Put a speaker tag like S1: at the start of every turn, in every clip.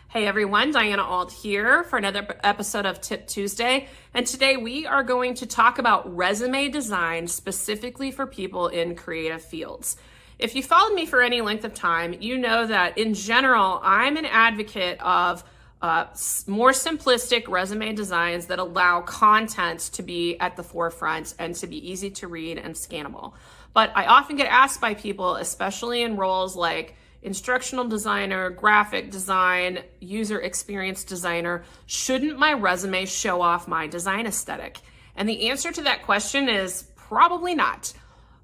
S1: Hey everyone, Diana Alt here for another episode of Tip Tuesday. And today we are going to talk about resume design specifically for people in creative fields. If you followed me for any length of time, you know that in general, I'm an advocate of more simplistic resume designs that allow content to be at the forefront and to be easy to read and scannable. But I often get asked by people, especially in roles like instructional designer, graphic design, user experience designer, shouldn't my resume show off my design aesthetic? And the answer to that question is probably not.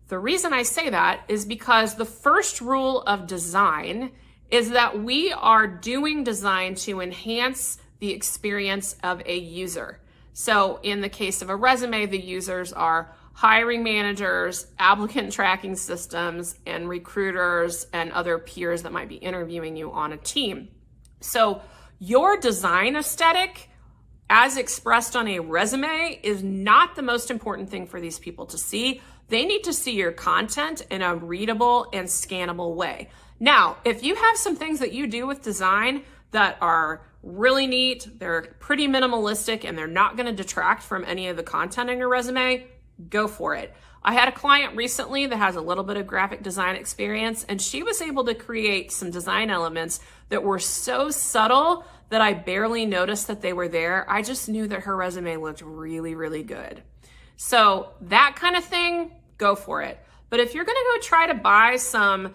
S1: The reason I say that is because the first rule of design is that we are doing design to enhance the experience of a user. So in the case of a resume, the users are hiring managers, applicant tracking systems, and recruiters and other peers that might be interviewing you on a team. So your design aesthetic, as expressed on a resume, is not the most important thing for these people to see. They need to see your content in a readable and scannable way. Now, if you have some things that you do with design that are really neat, they're pretty minimalistic, and they're not going to detract from any of the content in your resume, go for it. I had a client recently that has a little bit of graphic design experience, and she was able to create some design elements that were so subtle that I barely noticed that they were there. I just knew that her resume looked really, really good. So that kind of thing, go for it. But if you're going to go try to buy some,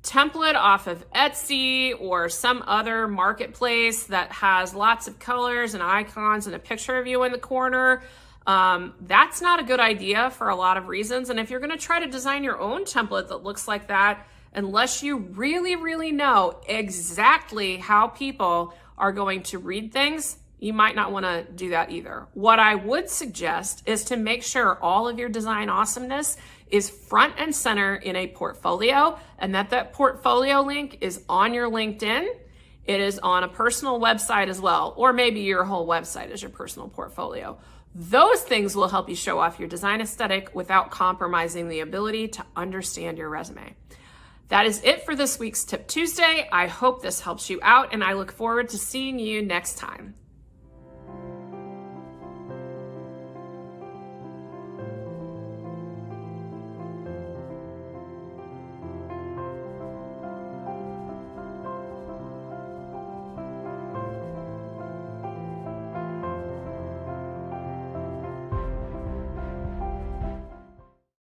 S1: template off of Etsy or some other marketplace that has lots of colors and icons and a picture of you in the corner, that's not a good idea for a lot of reasons. And if you're going to try to design your own template that looks like that, unless you really, really know exactly how people are going to read things, you might not want to do that either. What I would suggest is to make sure all of your design awesomeness is front and center in a portfolio, and that portfolio link is on your LinkedIn. It is on a personal website as well, or maybe your whole website is your personal portfolio. Those things will help you show off your design aesthetic without compromising the ability to understand your resume. That is it for this week's Tip Tuesday. I hope this helps you out, and I look forward to seeing you next time.